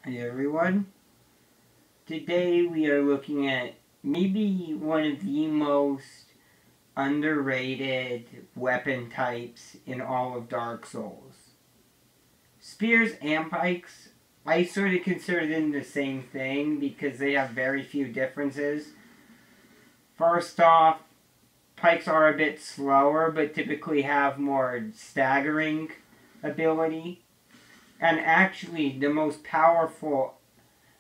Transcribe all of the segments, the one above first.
Hey everyone, today we are looking at maybe one of the most underrated weapon types in all of Dark Souls. Spears and pikes, I sort of consider them the same thing because they have very few differences. First off, pikes are a bit slower but typically have more staggering ability. And actually the most powerful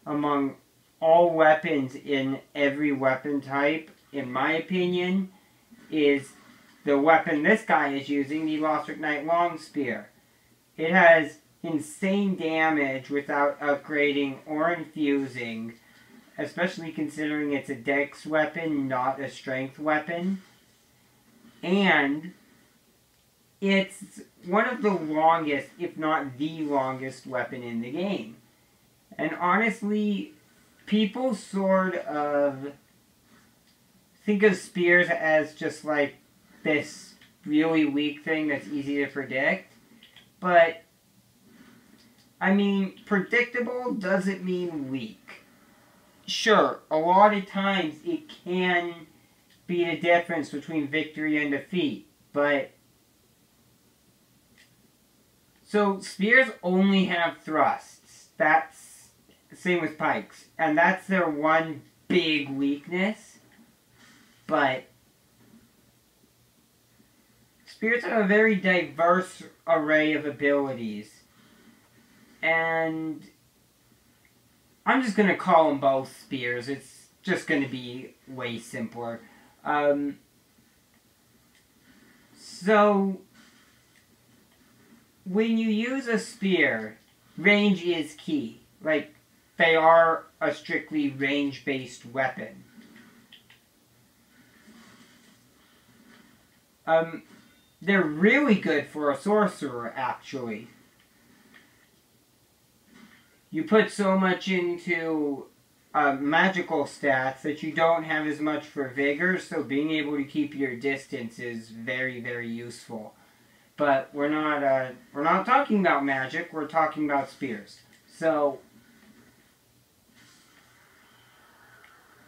among all weapons in every weapon type, in my opinion, is the weapon this guy is using, the Lothric Knight Long Spear. It has insane damage without upgrading or infusing, especially considering it's a dex weapon, not a strength weapon. And it's one of the longest, if not the longest, weapon in the game. And honestly, people sort of think of spears as just like this really weak thing that's easy to predict. But, I mean, predictable doesn't mean weak. Sure, a lot of times it can be the difference between victory and defeat, but so spears only have thrusts. That's the same with pikes. And that's their one big weakness. But spears have a very diverse array of abilities. And I'm just going to call them both spears. It's just going to be way simpler. So when you use a spear, range is key. Like, they are a strictly range-based weapon. They're really good for a sorcerer, actually. You put so much into magical stats that you don't have as much for vigor, so being able to keep your distance is very, very useful. But we're not talking about magic, we're talking about spears. So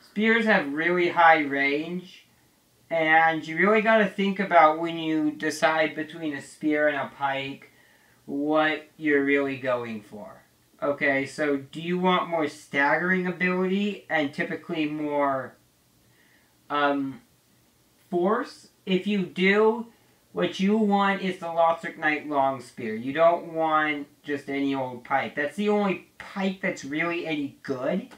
spears have really high range, and you really got to think about when you decide between a spear and a pike what you're really going for. Okay, so do you want more staggering ability and typically more force? If you do, what you want is the Lothric Knight Long Spear. You don't want just any old pike. That's the only pike that's really any good.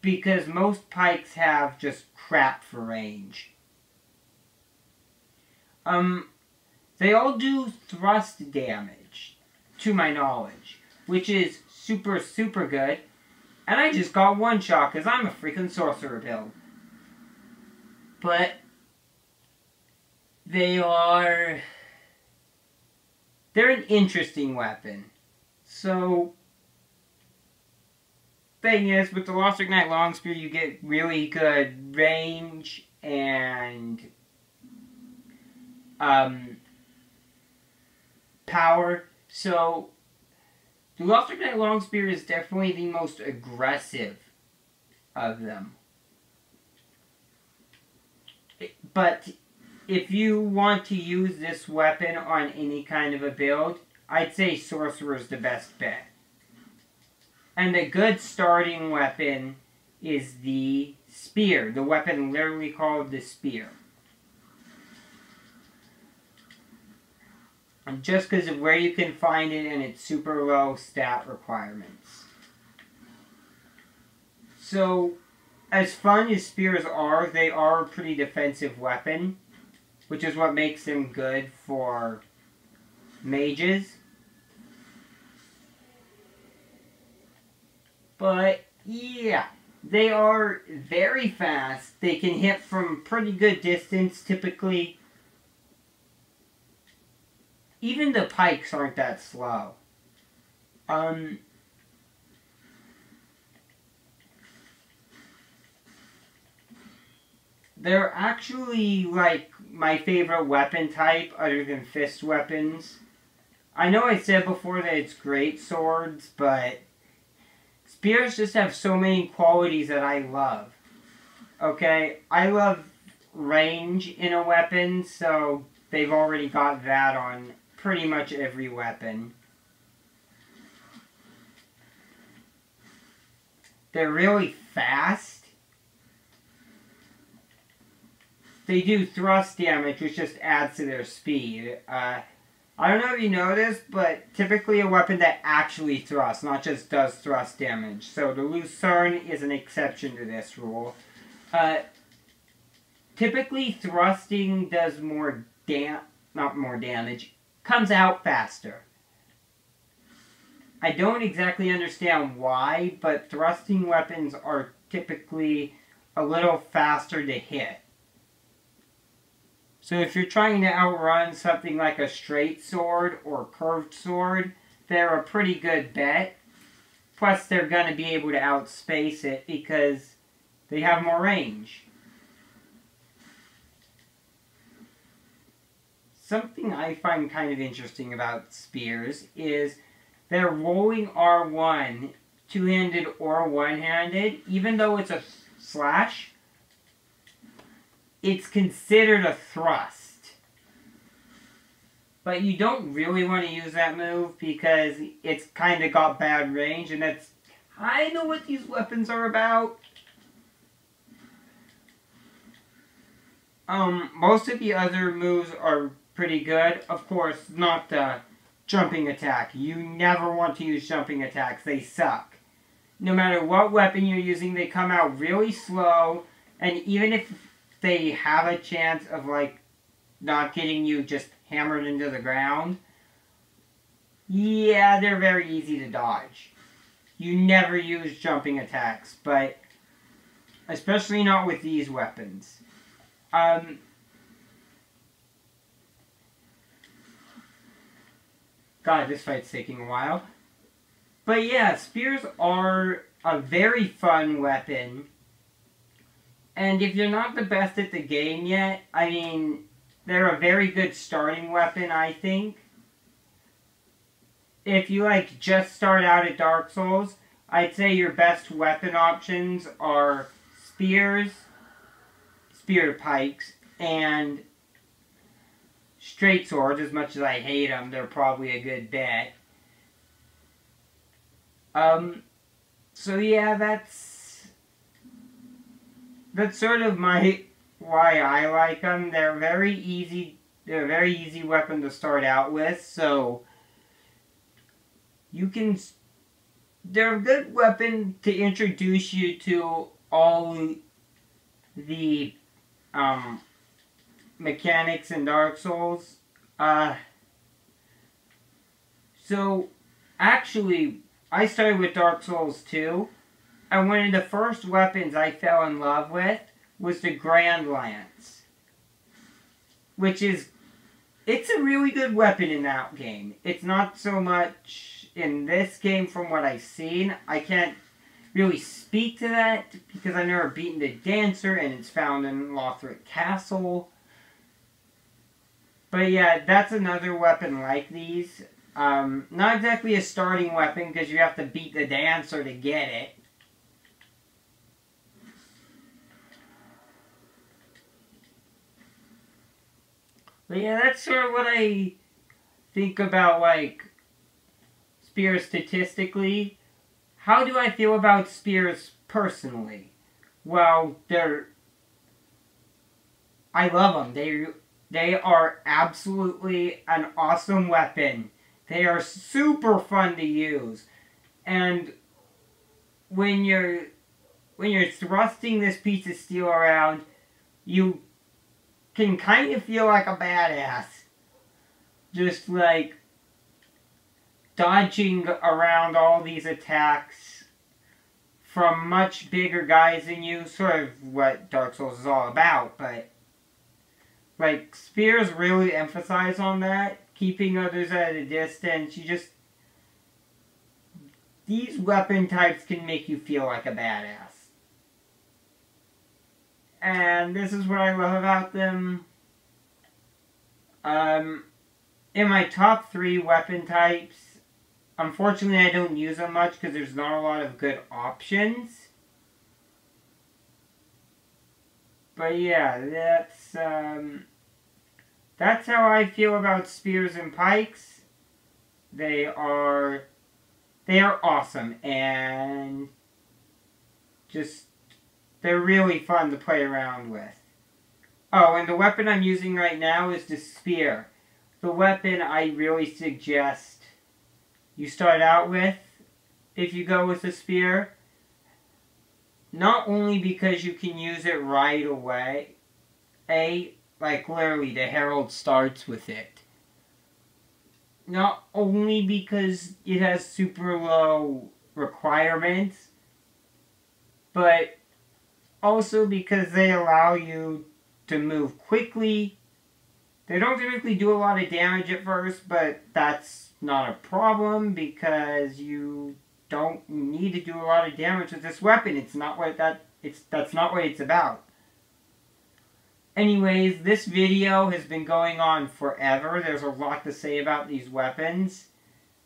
Because most pikes have just crap for range. They all do thrust damage, to my knowledge, which is super, super good. And I just got one shot because I'm a freaking sorcerer build. But they're an interesting weapon. So, thing is, with the Lothric Knight Long Spear, you get really good range and power. So, the Lothric Knight Long Spear is definitely the most aggressive of them. But if you want to use this weapon on any kind of a build, I'd say Sorcerer is the best bet. And a good starting weapon is the Spear. The weapon literally called the Spear. And just because of where you can find it and its super low stat requirements. So, as fun as spears are, they are a pretty defensive weapon, which is what makes them good for mages. But, yeah, they are very fast. They can hit from pretty good distance, typically. Even the pikes aren't that slow. They're actually, like, my favorite weapon type, other than fist weapons. I know I said before that it's great swords, but spears just have so many qualities that I love. Okay, I love range in a weapon, so they've already got that on pretty much every weapon. They're really fast. They do thrust damage, which just adds to their speed. I don't know if you know this, but typically a weapon that actually thrusts, not just does thrust damage. So the Lucerne is an exception to this rule. Typically thrusting does not more damage, comes out faster. I don't exactly understand why, but thrusting weapons are typically a little faster to hit. So if you're trying to outrun something like a straight sword or curved sword, they're a pretty good bet. Plus they're going to be able to outspace it because they have more range. Something I find kind of interesting about spears is they're rolling R1, two-handed or one-handed. Even though it's a slash, it's considered a thrust. But you don't really want to use that move because it's kind of got bad range, and that's kind of what these weapons are about. Most of the other moves are pretty good. Of course, not the jumping attack. You never want to use jumping attacks. They suck. No matter what weapon you're using, they come out really slow, and even if they have a chance of, like, not getting you just hammered into the ground, yeah, they're very easy to dodge. You never use jumping attacks, but especially not with these weapons. God, this fight's taking a while. But yeah, spears are a very fun weapon. And if you're not the best at the game yet, I mean, they're a very good starting weapon, I think. If you, like, just start out at Dark Souls, I'd say your best weapon options are spears, spear pikes, and straight swords. As much as I hate them, they're probably a good bet. So yeah, that's sort of why I like them. They're very easy. They're a very easy weapon to start out with, so they're a good weapon to introduce you to all the mechanics in Dark Souls. So actually, I started with Dark Souls 2, and one of the first weapons I fell in love with was the Grand Lance. It's a really good weapon in that game. It's not so much in this game from what I've seen. I can't really speak to that because I've never beaten the Dancer and it's found in Lothric Castle. But yeah, that's another weapon like these. Not exactly a starting weapon because you have to beat the Dancer to get it. But yeah, that's sort of what I think about, like, spears statistically. How do I feel about spears personally? Well, I love them. They are absolutely an awesome weapon. They are super fun to use. And when you're thrusting this piece of steel around, you can kind of feel like a badass. Just like dodging around all these attacks from much bigger guys than you. Sort of what Dark Souls is all about, but like, spears really emphasize on that. Keeping others at a distance. These weapon types can make you feel like a badass. And this is what I love about them. In my top 3 weapon types, unfortunately I don't use them much because there's not a lot of good options. But yeah, that's how I feel about spears and pikes. They are awesome and just they're really fun to play around with. Oh, and the weapon I'm using right now is the spear. The weapon I really suggest you start out with if you go with a spear. Not only because you can use it right away, like literally the herald starts with it. Not only because it has super low requirements, but also because they allow you to move quickly. They don't typically do a lot of damage at first, but that's not a problem because you don't need to do a lot of damage with this weapon. That's not what it's about. Anyways, this video has been going on forever. There's a lot to say about these weapons.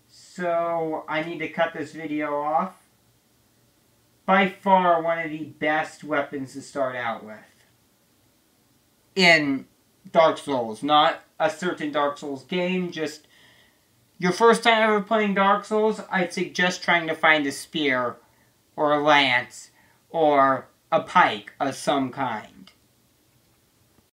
So I need to cut this video off. By far one of the best weapons to start out with. In Dark Souls. Not a certain Dark Souls game, just your first time ever playing Dark Souls, I'd suggest trying to find a spear, or a lance, or a pike of some kind.